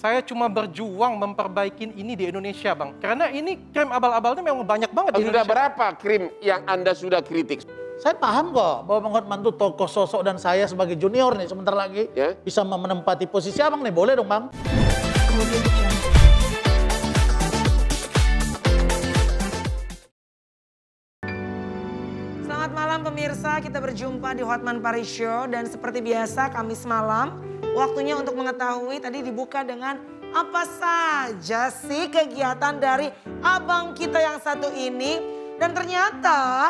Saya cuma berjuang memperbaiki ini di Indonesia, Bang. Karena ini krim abal-abalnya memang banyak banget di Sudah Indonesia. berapa krim yang Anda sudah kritik? Saya paham kok bahwa Bang Hotman itu tokoh sosok dan saya sebagai junior nih sebentar lagi bisa menempati posisi abang nih. Boleh dong Bang? Selamat malam pemirsa, kita berjumpa di Hotman Paris Show dan seperti biasa Kamis malam waktunya untuk mengetahui tadi dibuka dengan apa saja sih kegiatan dari abang kita yang satu ini. Dan ternyata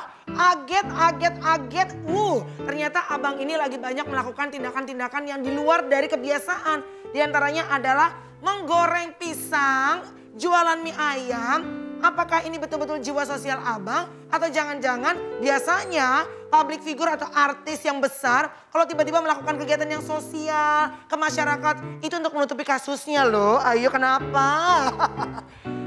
ternyata abang ini lagi banyak melakukan tindakan-tindakan yang di luar dari kebiasaan. Di antaranya adalah menggoreng pisang, jualan mie ayam. Apakah ini betul-betul jiwa sosial abang? Atau jangan-jangan biasanya public figure atau artis yang besar kalau tiba-tiba melakukan kegiatan yang sosial ke masyarakat itu untuk menutupi kasusnya loh. Ayo kenapa?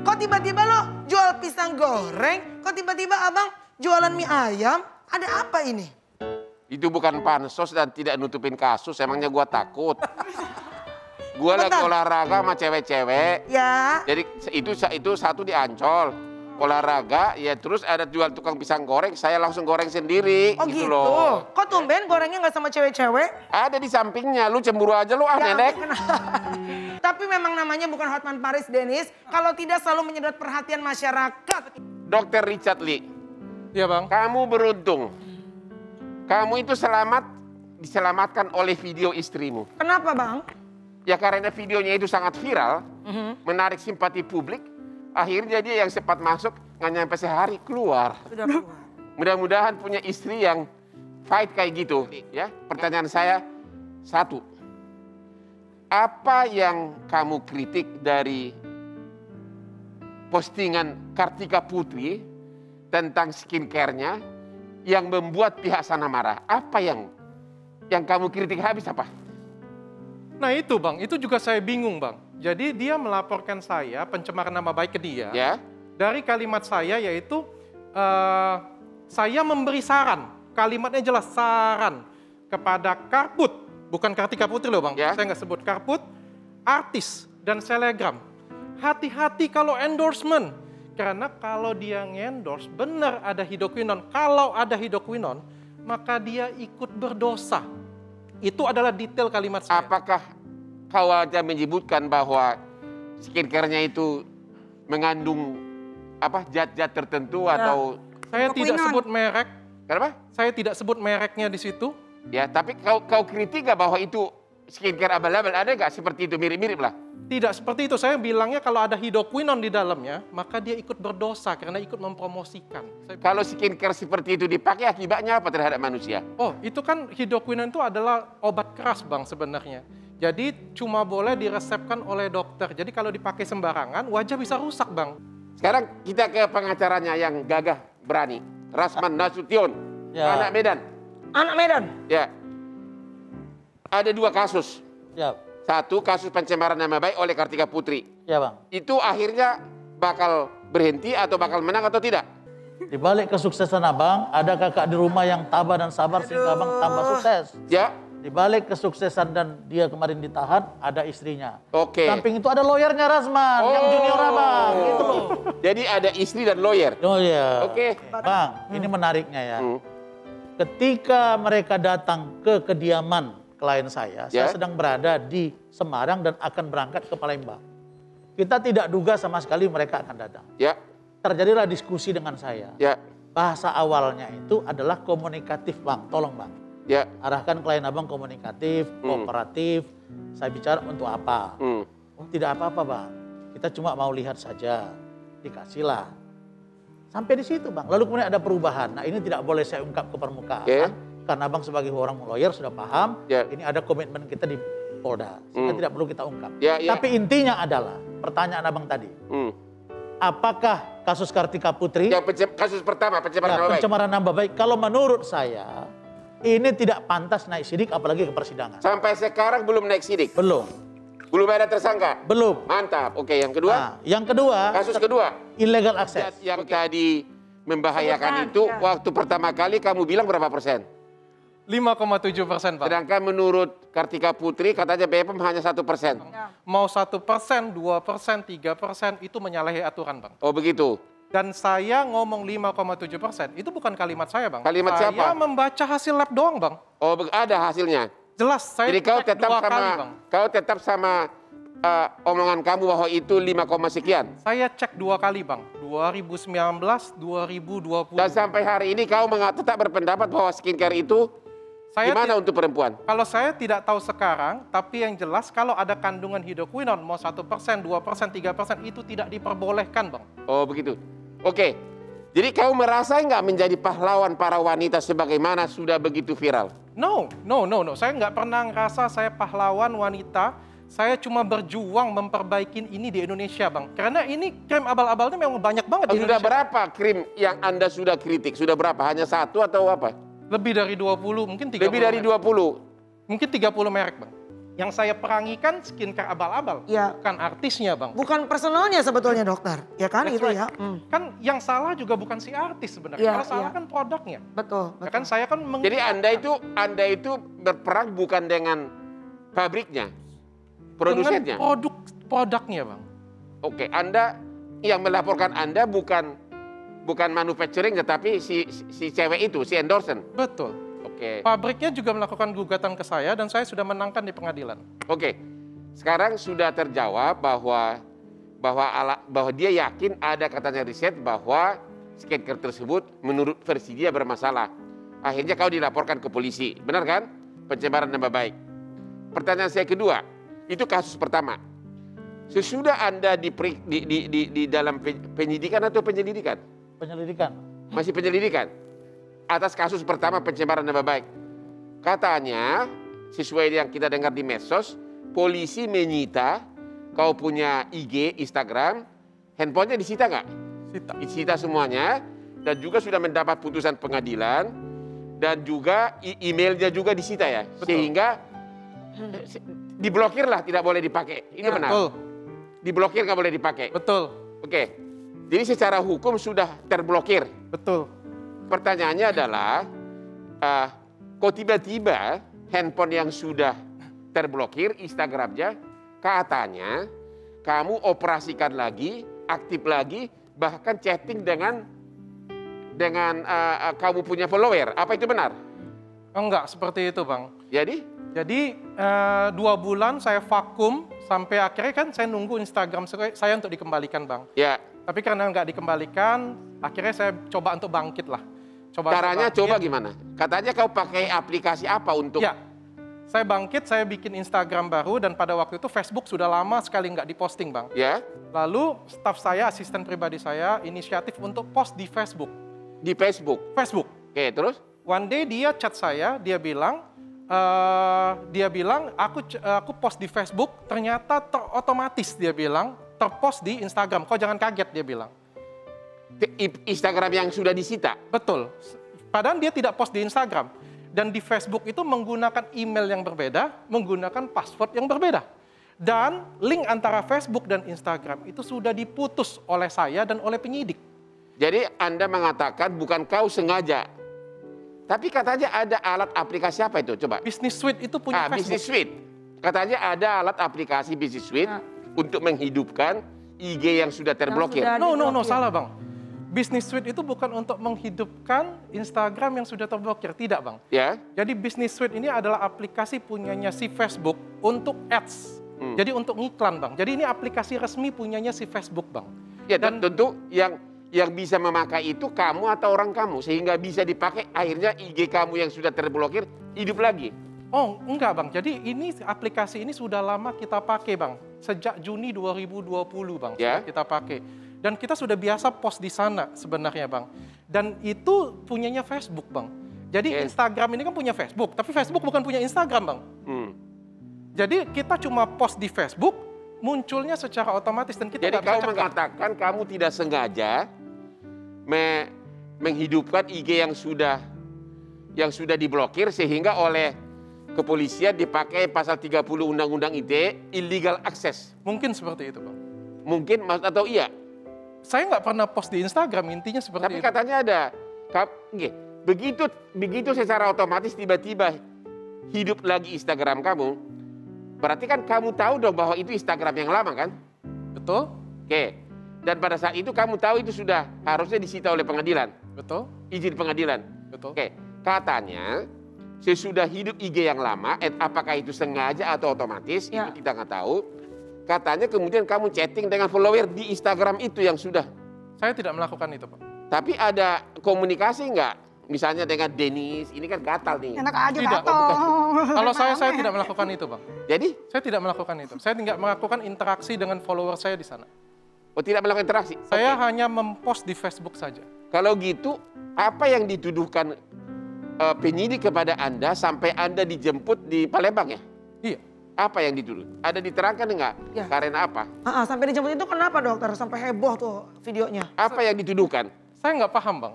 Kok tiba-tiba lo jual pisang goreng? Kok tiba-tiba abang jualan mie ayam? Ada apa ini? Itu bukan pansos dan tidak nutupin kasus, emangnya gua takut. Gua lagi olahraga sama cewek-cewek. Ya. Jadi itu satu di Ancol. Olahraga, ya terus ada jual tukang pisang goreng, saya langsung goreng sendiri. Oh gitu? Loh. Kok tumben gorengnya nggak sama cewek-cewek? Ada di sampingnya, lu cemburu aja lu Ya, nenek. Tapi memang namanya bukan Hotman Paris, Dennis. Kalau tidak selalu menyedot perhatian masyarakat. Dr. Richard Lee. Iya Bang. Kamu beruntung. Kamu itu diselamatkan oleh video istrimu. Kenapa Bang? Ya karena videonya itu sangat viral, menarik simpati publik, akhirnya dia yang sempat masuk nggak nyampe sehari keluar. Sudah keluar. Mudah-mudahan punya istri yang fight kayak gitu. Ya, pertanyaan saya satu, apa yang kamu kritik dari postingan Kartika Putri tentang skincare-nya yang membuat pihak sana marah? Apa yang kamu kritik habis apa? Nah itu Bang, itu juga saya bingung Bang. Jadi dia melaporkan saya pencemaran nama baik ke dia. Ya. Dari kalimat saya yaitu saya memberi saran. Kalimatnya jelas saran kepada Karput. Bukan Kartika Putri loh Bang. Ya. Saya nggak sebut Karput. Artis dan selegram. Hati-hati kalau endorsement. Karena kalau dia ngendorse benar ada hidroquinon. Kalau ada hidroquinon maka dia ikut berdosa. Itu adalah detail kalimat saya. Apakah kau aja menyebutkan bahwa skincare-nya itu mengandung zat-zat tertentu atau... Saya tidak sebut merek. Kenapa? Saya tidak sebut mereknya di situ. Ya, tapi kau kritik gak bahwa itu skincare abal-abal? Ada gak seperti itu, mirip-mirip lah? Tidak seperti itu. Saya bilangnya kalau ada hidroquinon di dalamnya, maka dia ikut berdosa karena ikut mempromosikan. Kalau skincare seperti itu dipakai, akibatnya apa terhadap manusia? Oh, itu kan hidroquinon itu adalah obat keras Bang sebenarnya. Jadi cuma boleh diresepkan oleh dokter. Jadi kalau dipakai sembarangan, wajah bisa rusak Bang. Sekarang kita ke pengacaranya yang gagah berani. Rasman Nasution, anak Medan. Anak Medan? Ya. Ada dua kasus. Ya. Satu, kasus pencemaran nama baik oleh Kartika Putri. Ya Bang. Itu akhirnya bakal berhenti atau bakal menang atau tidak? Di balik kesuksesan abang, ada kakak di rumah yang tabah dan sabar sehingga abang tambah sukses. Ya. Di balik kesuksesan dan dia kemarin ditahan, ada istrinya. Oke. Samping itu ada lawyernya Rasman, yang junior abang. Gitu loh. Jadi ada istri dan lawyer. Oh iya. Oke. Bang, ini menariknya ya. Ketika mereka datang ke kediaman klien saya sedang berada di Semarang dan akan berangkat ke Palembang. Kita tidak duga sama sekali mereka akan datang. Ya. Terjadilah diskusi dengan saya. Ya. Bahasa awalnya itu adalah komunikatif Bang, tolong Bang. Ya. Arahkan klien abang komunikatif, kooperatif. Saya bicara untuk apa? Oh tidak apa-apa Bang, kita cuma mau lihat saja. Dikasihlah. Sampai di situ Bang, lalu kemudian ada perubahan. Nah ini tidak boleh saya ungkap ke permukaan. Karena abang sebagai orang lawyer sudah paham, ini ada komitmen kita di Polda. Sehingga tidak perlu kita ungkap. Tapi intinya adalah, pertanyaan abang tadi. Apakah kasus Kartika Putri? Yang kasus pertama, pencemaran nama baik. Pencemaran nama baik. Kalau menurut saya, ini tidak pantas naik sidik apalagi ke persidangan. Sampai sekarang belum naik sidik? Belum. Belum ada tersangka? Belum. Mantap. Oke, yang kedua? Nah, yang kedua. Kasus kedua? Illegal access. Yang tadi membahayakan itu, waktu pertama kali kamu bilang berapa persen? 5,7%, Bang. Sedangkan menurut Kartika Putri katanya BPOM hanya 1%. Mau 1%, 2%, 3% itu menyalahi aturan, Bang. Oh begitu. Dan saya ngomong 5,7%, itu bukan kalimat saya, Bang. Kalimat saya siapa? membaca hasil lab doang, Bang. Oh ada hasilnya. Jelas, saya Jadi kau cek tetap 2 sama kali, Bang. kau tetap sama omongan kamu bahwa itu 5, sekian. Saya cek 2 kali, Bang. 2019, 2020. Dan sampai hari ini kau tetap berpendapat bahwa skincare itu gimana untuk perempuan? Kalau saya tidak tahu sekarang, tapi yang jelas kalau ada kandungan hidroquinone, mau 1%, 2%, 3%, itu tidak diperbolehkan, Bang. Oh begitu. Oke. Jadi kau merasa nggak menjadi pahlawan para wanita sebagaimana sudah begitu viral? No. Saya nggak pernah ngerasa saya pahlawan wanita. Saya cuma berjuang memperbaiki ini di Indonesia, Bang. Karena ini krim abal-abalnya memang banyak banget di Sudah Indonesia. berapa krim yang Anda sudah kritik? Sudah berapa? Hanya 1 atau apa? Lebih dari 20, mungkin 30. Lebih dari 20. Mungkin 30 merek, Bang. Yang saya perangi kan skincare abal-abal, Ya. bukan artisnya, Bang. Bukan personalnya sebetulnya dokter, ya kan That's itu right. ya. Kan yang salah juga bukan si artis sebenarnya. Iya, Kalau salah iya. kan produknya. Betul, Ya betul. kan saya kan Jadi Anda itu berperang bukan dengan pabriknya, produsennya. dengan produknya, Bang. Oke, Anda yang melaporkan Anda bukan manufacturing tetapi si cewek itu, si endorsement. Betul. Oke. Pabriknya juga melakukan gugatan ke saya dan saya sudah menangkan di pengadilan. Oke. Sekarang sudah terjawab bahwa dia yakin ada katanya riset bahwa skincare tersebut menurut versi dia bermasalah. Akhirnya kau dilaporkan ke polisi, benar kan? Pencemaran nama baik. Pertanyaan saya kedua, itu kasus pertama. Sesudah Anda di dalam penyidikan atau penyelidikan? Penyelidikan. Masih penyelidikan. Atas kasus pertama pencemaran nama baik. Katanya, sesuai yang kita dengar di medsos, polisi menyita, kau punya IG, Instagram, handphonenya disita nggak? Disita semuanya, dan juga sudah mendapat putusan pengadilan, dan juga emailnya juga disita ya. Betul. Sehingga diblokir lah, tidak boleh dipakai. Ini benar. Betul. Diblokir nggak boleh dipakai. Betul. Oke, jadi secara hukum sudah terblokir. Betul. Pertanyaannya adalah, kok tiba-tiba handphone yang sudah terblokir, Instagramnya, katanya kamu operasikan lagi, aktif lagi, bahkan chatting dengan kamu punya follower. Apa itu benar? Enggak, seperti itu, Bang. Jadi 2 bulan saya vakum, sampai akhirnya kan saya nunggu Instagram saya untuk dikembalikan, Bang. ya, Tapi karena nggak dikembalikan, akhirnya saya coba untuk bangkit lah. caranya coba gimana? Katanya kau pakai aplikasi apa untuk? Ya, saya bangkit, saya bikin Instagram baru, dan pada waktu itu Facebook sudah lama sekali nggak diposting, Bang. Ya, Lalu staf saya, asisten pribadi saya, inisiatif untuk post di Facebook. di Facebook. Oke, terus? One day dia chat saya, dia bilang aku post di Facebook, ternyata otomatis dia bilang terpost di Instagram. Kau jangan kaget, dia bilang. Instagram yang sudah disita. Betul. Padahal dia tidak post di Instagram. Dan di Facebook itu menggunakan email yang berbeda, menggunakan password yang berbeda. Dan link antara Facebook dan Instagram itu sudah diputus oleh saya dan oleh penyidik. Jadi Anda mengatakan bukan kau sengaja. Tapi katanya ada alat aplikasi apa itu? Coba. Business Suite itu punya Facebook. Business Suite. Katanya ada alat aplikasi Business Suite untuk menghidupkan IG yang sudah terblokir. No, salah, Bang. Business Suite itu bukan untuk menghidupkan Instagram yang sudah terblokir, tidak, Bang. Ya. Jadi Business Suite ini adalah aplikasi punyanya si Facebook untuk ads. Jadi untuk ngiklan, Bang. Jadi ini aplikasi resmi punyanya si Facebook, Bang. Ya, dan tentu yang bisa memakai itu kamu atau orang kamu sehingga bisa dipakai, akhirnya IG kamu yang sudah terblokir hidup lagi. Oh, enggak, Bang. Jadi ini aplikasi ini sudah lama kita pakai, Bang. Sejak Juni 2020, Bang, Ya. sudah kita pakai. Dan kita sudah biasa post di sana sebenarnya, Bang. Dan itu punyanya Facebook, Bang. Jadi Instagram ini kan punya Facebook, tapi Facebook bukan punya Instagram, Bang. Jadi kita cuma post di Facebook, munculnya secara otomatis dan kita Jadi nggak bisa kau cegah. mengatakan kamu tidak sengaja menghidupkan IG yang sudah diblokir sehingga oleh kepolisian dipakai pasal 30 Undang-Undang ITE, illegal access. Mungkin seperti itu, Bang. Mungkin atau iya. Saya nggak pernah post di Instagram, intinya seperti Tapi itu. katanya ada. begitu secara otomatis tiba-tiba hidup lagi Instagram kamu, berarti kan kamu tahu dong bahwa itu Instagram yang lama kan? Betul? Oke. Dan pada saat itu kamu tahu itu sudah harusnya disita oleh pengadilan. Betul? Izin pengadilan. Betul. Oke. Katanya sesudah hidup IG yang lama, apakah itu sengaja atau otomatis, Ya. itu kita nggak tahu. Katanya kemudian kamu chatting dengan follower di Instagram itu yang sudah. Saya tidak melakukan itu, Pak. Tapi ada komunikasi nggak? Misalnya dengan Dennis, ini kan gatal nih. Enak aja Tidak. gatel. Kalau saya tidak melakukan itu, Bang. Jadi, Saya tidak melakukan itu. Saya tidak melakukan interaksi dengan follower saya di sana. tidak melakukan interaksi. Saya Oke. hanya mempost di Facebook saja. Kalau gitu, apa yang dituduhkan penyidik kepada Anda sampai Anda dijemput di Palembang ya? Iya. Apa yang dituduh? Ada diterangkan enggak? Ya. Karena apa? Sampai dijemput itu kenapa dokter? Sampai heboh tuh videonya. Apa yang dituduhkan? Saya nggak paham, Bang.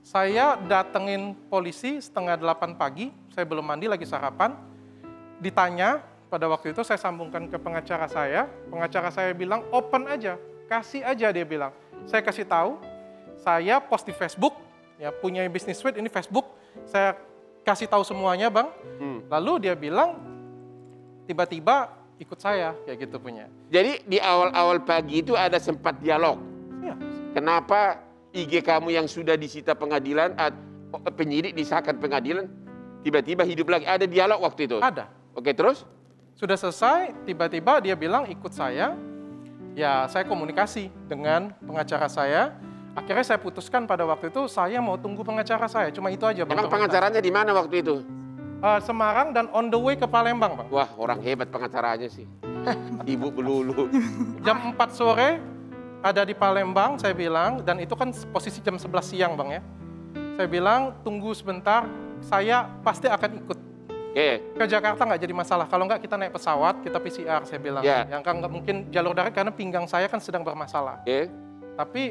Saya datengin polisi 7:30 pagi, saya belum mandi, lagi sarapan. Ditanya, pada waktu itu saya sambungkan ke pengacara saya bilang open aja, kasih aja, dia bilang. Saya kasih tahu, saya post di Facebook, ya punya Business Suite, ini Facebook, saya kasih tahu semuanya, Bang. Lalu dia bilang, tiba-tiba ikut saya, kayak gitu punya. Jadi di awal-awal pagi itu ada sempat dialog. Ya, Kenapa IG kamu yang sudah disita pengadilan, penyidik disahkan pengadilan, tiba-tiba hidup lagi? Ada dialog waktu itu? ada. Oke, terus? Sudah selesai, tiba-tiba dia bilang ikut saya. Ya, saya komunikasi dengan pengacara saya. Akhirnya saya putuskan pada waktu itu saya mau tunggu pengacara saya. Cuma itu aja, Bang. Emang pengacaranya di mana waktu itu? Semarang dan on the way ke Palembang, Bang. Wah, orang hebat pengacaranya sih. Ibu belulu. Jam 4 sore ada di Palembang, saya bilang, dan itu kan posisi jam 11 siang, Bang ya. Saya bilang, tunggu sebentar, saya pasti akan ikut. Oke. Ke Jakarta nggak jadi masalah. Kalau nggak kita naik pesawat, kita PCR, saya bilang. Ya. Yang kan nggak mungkin jalur darat karena pinggang saya kan sedang bermasalah. Oke. Tapi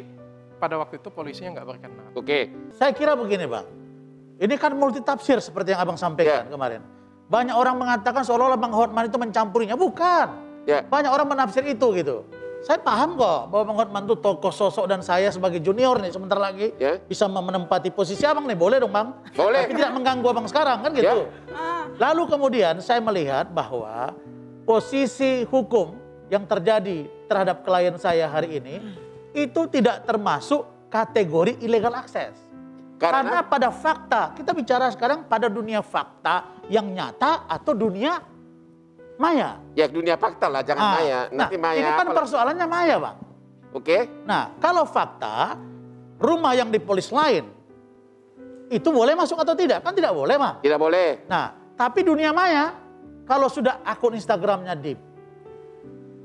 pada waktu itu polisinya nggak berkenan. Oke. Saya kira begini Bang, ini kan multitafsir seperti yang Abang sampaikan Ya. kemarin. Banyak orang mengatakan seolah-olah Bang Hotman itu mencampurinya, bukan. Ya. Banyak orang menafsir itu gitu. Saya paham kok bahwa Bang Hotman itu tokoh sosok dan saya sebagai junior nih sebentar lagi Ya. bisa menempati posisi Abang nih, boleh dong Bang? Boleh. Tapi tidak mengganggu Abang sekarang kan gitu. Ya. Lalu kemudian saya melihat bahwa posisi hukum yang terjadi terhadap klien saya hari ini itu tidak termasuk kategori illegal access. Karena pada fakta, kita bicara sekarang pada dunia fakta yang nyata atau dunia maya. Ya dunia fakta lah, jangan maya. Nanti maya. Ini kan apa- persoalannya maya Bang. Oke. Nah kalau fakta, rumah yang di polis lain, itu boleh masuk atau tidak? Kan tidak boleh Bang. Tidak boleh. Nah tapi dunia maya, kalau sudah akun Instagramnya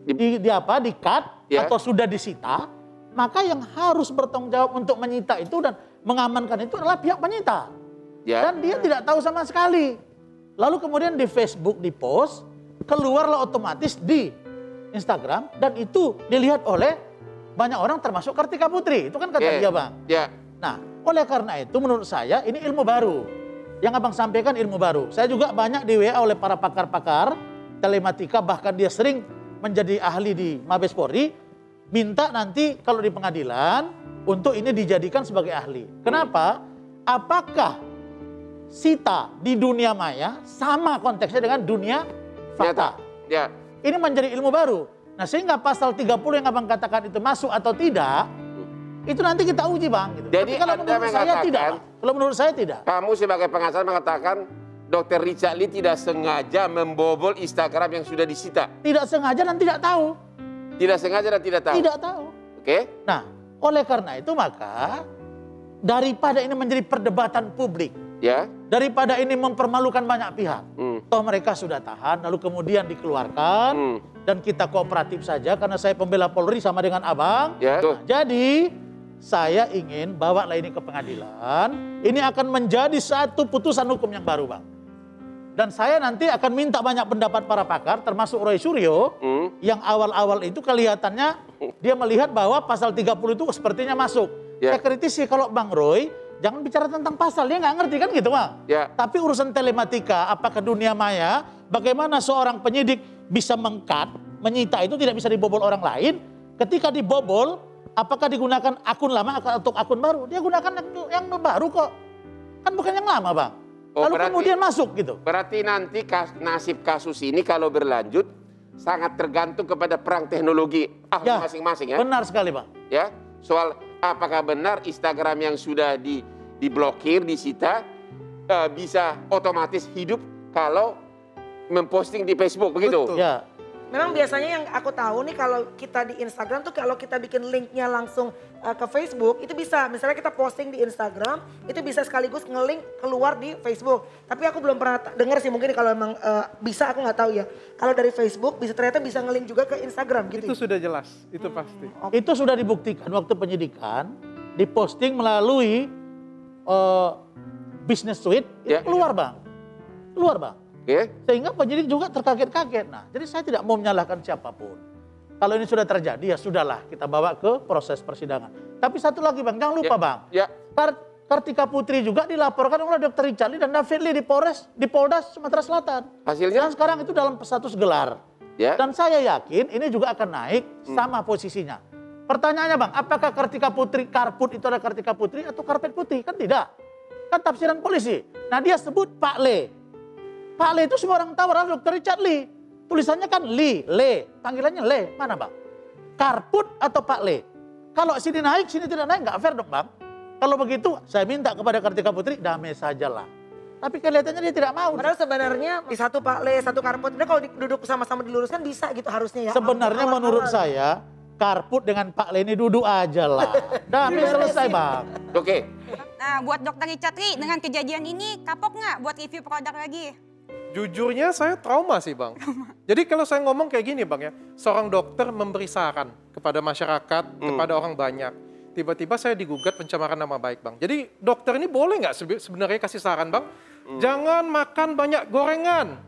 di-cut Ya. atau sudah disita, maka yang harus bertanggung jawab untuk menyita itu dan mengamankan itu adalah pihak penyita. Ya. Dan dia tidak tahu sama sekali. Lalu kemudian di Facebook di-post, keluarlah otomatis di Instagram dan itu dilihat oleh banyak orang termasuk Kartika Putri. Itu kan kata Oke. dia Bang. Ya. Nah oleh karena itu menurut saya ini ilmu baru. Yang Abang sampaikan ilmu baru. Saya juga banyak di WA oleh para pakar-pakar telematika, bahkan dia sering menjadi ahli di Mabes Polri, minta nanti kalau di pengadilan untuk ini dijadikan sebagai ahli. Kenapa? Apakah sita di dunia maya sama konteksnya dengan dunia fakta? Ya. Ini menjadi ilmu baru. Nah sehingga pasal 30 yang Abang katakan itu masuk atau tidak, itu nanti kita uji Bang. Gitu. Jadi tapi kalau Anda menurut saya mengatakan- tidak. Bang. Kalau menurut saya tidak. Kamu sebagai pengacara mengatakan Dr. Richard Lee tidak sengaja membobol Instagram yang sudah disita. Tidak sengaja dan tidak tahu. Tidak sengaja dan tidak tahu. Tidak tahu. Oke. Nah oleh karena itu maka daripada ini menjadi perdebatan publik, Ya. daripada ini mempermalukan banyak pihak, toh mereka sudah tahan lalu kemudian dikeluarkan dan kita kooperatif saja karena saya pembela Polri sama dengan Abang. Ya. Tuh. Jadi saya ingin bawalah ini ke pengadilan, ini akan menjadi satu putusan hukum yang baru Bang. Dan saya nanti akan minta banyak pendapat para pakar termasuk Roy Suryo yang awal-awal itu kelihatannya dia melihat bahwa pasal 30 itu sepertinya masuk. Ya. Saya kritisi kalau Bang Roy jangan bicara tentang pasal, dia nggak ngerti kan gitu Bang. Ya. Tapi urusan telematika, apakah dunia maya, bagaimana seorang penyidik bisa mengkat, menyita itu tidak bisa dibobol orang lain. Ketika dibobol, apakah digunakan akun lama atau akun baru? Dia gunakan yang baru kok. Kan bukan yang lama, Bang. Oh, Lalu kemudian masuk gitu. Berarti nanti nasib kasus ini kalau berlanjut sangat tergantung kepada perang teknologi masing-masing ya. Benar sekali, Bang. Ya, soal apakah benar Instagram yang sudah diblokir, disita bisa otomatis hidup kalau memposting di Facebook begitu. Betul. Ya. Memang biasanya yang aku tahu nih kalau kita di Instagram tuh kalau kita bikin linknya langsung ke Facebook itu bisa. Misalnya kita posting di Instagram itu bisa sekaligus nge-link keluar di Facebook. Tapi aku belum pernah dengar sih mungkin kalau emang bisa aku nggak tahu ya. Kalau dari Facebook ternyata bisa nge-link juga ke Instagram gitu. Itu sudah jelas, itu pasti. Itu sudah dibuktikan waktu penyidikan, diposting melalui Business Suite, itu keluar Bang. Keluar Bang. Sehingga penyidik juga terkaget-kaget. Nah, jadi saya tidak mau menyalahkan siapapun. Kalau ini sudah terjadi ya sudahlah kita bawa ke proses persidangan. Tapi satu lagi Bang, jangan lupa Bang. Kartika Putri juga dilaporkan oleh Dr. Richard Lee dan David Lee di Polda Sumatera Selatan. Hasilnya? Dan sekarang itu dalam status gelar. Dan saya yakin ini juga akan naik sama posisinya. Pertanyaannya Bang, apakah Kartika Putri, Karput itu adalah Kartika Putri atau Karpet Putih? Kan tidak. Kan tafsiran polisi. Nah dia sebut Pak Le. Pak Le itu semua orang tahu adalah Dr. Richard Lee. Tulisannya kan Lee, Le. Panggilannya Le. Mana Bang? Karput atau Pak Le? Kalau sini naik, sini tidak naik, nggak fair dong Bang. Kalau begitu, saya minta kepada Kartika Putri, damai sajalah. Tapi kelihatannya dia tidak mau. Padahal sebenarnya di satu Pak Le, satu Karput. Kalau duduk sama-sama diluruskan bisa gitu harusnya ya. Sebenarnya menurut saya, Karput dengan Pak Le ini duduk aja lah. Damai selesai Bang. Oke. Nah buat Dr. Richard Lee, dengan kejadian ini kapok nggak buat review produk lagi? Jujurnya saya trauma sih Bang. Jadi kalau saya ngomong kayak gini Bang ya, seorang dokter memberi saran kepada masyarakat, kepada orang banyak. Tiba-tiba saya digugat pencemaran nama baik Bang. Jadi dokter ini boleh nggak sebenarnya kasih saran Bang? Jangan makan banyak gorengan.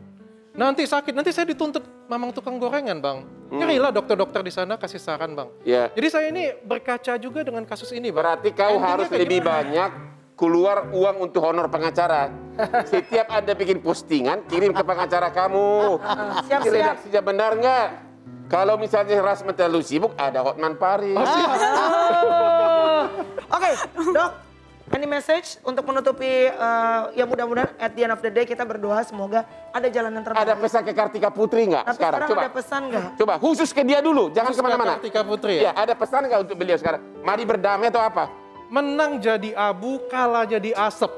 Nanti sakit, nanti saya dituntut mamang tukang gorengan Bang. Ngerilah dokter-dokter di sana kasih saran Bang. Jadi saya ini berkaca juga dengan kasus ini Bang. Berarti kau harus lebih banyak keluar uang untuk honor pengacara. Setiap Anda bikin postingan, kirim ke pengacara kamu. Siap-siap. Benar nggak? Kalau misalnya Rasman terlalu sibuk, ada Hotman Paris. Oke, Dok. Any message untuk menutupi ya mudah-mudahan at the end of the day kita berdoa semoga ada jalan yang terbaik. Ada pesan ke Kartika Putri nggak sekarang? Coba. Ada pesan nggak? Coba khusus ke dia dulu, jangan kemana-mana. Kartika Putri ya? Ya, ada pesan nggak untuk beliau sekarang? Mari berdamai atau apa? Menang jadi abu, kalah jadi asap.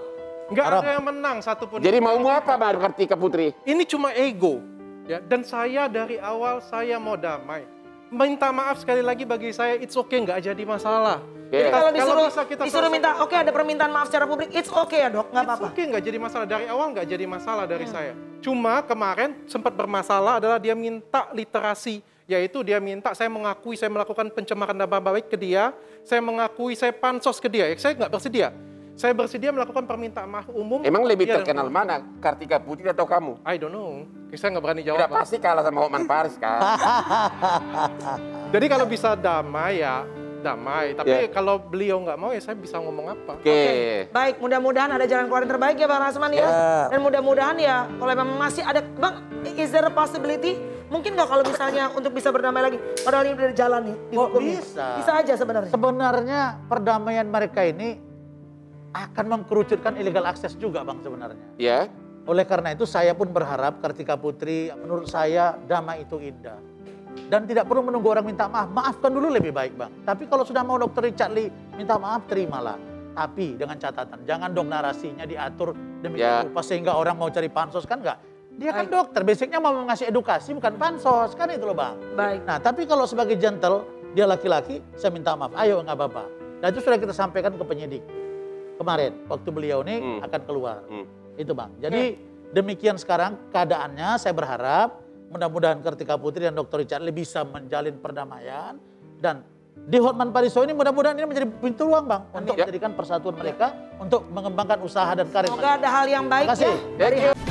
Nggak ada yang menang satupun. Jadi mau apa Mbak Kartika Putri? Ini cuma ego. Ya, dan saya dari awal saya mau damai. Minta maaf sekali lagi bagi saya, it's okay, nggak jadi masalah. Jadi kalau bisa disuruh minta, oke ada permintaan maaf secara publik, it's okay ya Dok, nggak apa-apa. It's okay, nggak jadi masalah. Dari awal nggak jadi masalah dari saya. Cuma kemarin sempat bermasalah adalah dia minta literasi. Yaitu dia minta saya mengakui saya melakukan pencemaran nama baik ke dia. Saya mengakui saya pansos ke dia. Saya nggak bersedia. Saya bersedia melakukan permintaan maaf umum. Emang lebih terkenal mana? Kartika Putri atau kamu? I don't know. Saya nggak berani jawab. Udah pasti kalah sama Hotman Paris kan? Jadi kalau bisa damai ya damai. Tapi kalau beliau nggak mau ya saya bisa ngomong apa. Oke. Baik, mudah-mudahan ada jalan keluar yang terbaik ya Bang Rasman ya. Dan mudah-mudahan ya kalau memang masih ada, Bang, is there a possibility? Mungkin nggak kalau misalnya untuk bisa berdamai lagi? Padahal ini udah jalan nih. Bisa. Bisa aja sebenarnya. Sebenarnya perdamaian mereka ini akan mengkerucutkan illegal access juga Bang sebenarnya. Ya. Oleh karena itu saya pun berharap Kartika Putri, menurut saya damai itu indah. Dan tidak perlu menunggu orang minta maaf, maafkan dulu lebih baik Bang. Tapi kalau sudah mau Dr. Richard Lee minta maaf, terimalah. Tapi dengan catatan, jangan dong narasinya diatur demikian rupa sehingga orang mau cari pansos, kan enggak. Dia kan dokter, basicnya mau ngasih edukasi bukan pansos, kan itu loh Bang. Baik. Nah tapi kalau sebagai gentle, dia laki-laki, saya minta maaf, ayo nggak apa-apa. Dan itu sudah kita sampaikan ke penyidik. Kemarin, waktu beliau ini akan keluar. Itu Bang. Jadi demikian sekarang keadaannya, saya berharap mudah-mudahan Kartika Putri dan Dr. Richard Lee bisa menjalin perdamaian. Dan di Hotman Paris ini mudah-mudahan ini menjadi pintu ruang Bang. Untuk menjadikan persatuan mereka, untuk mengembangkan usaha dan karir. Semoga ada hal yang baik Terima kasih. ya.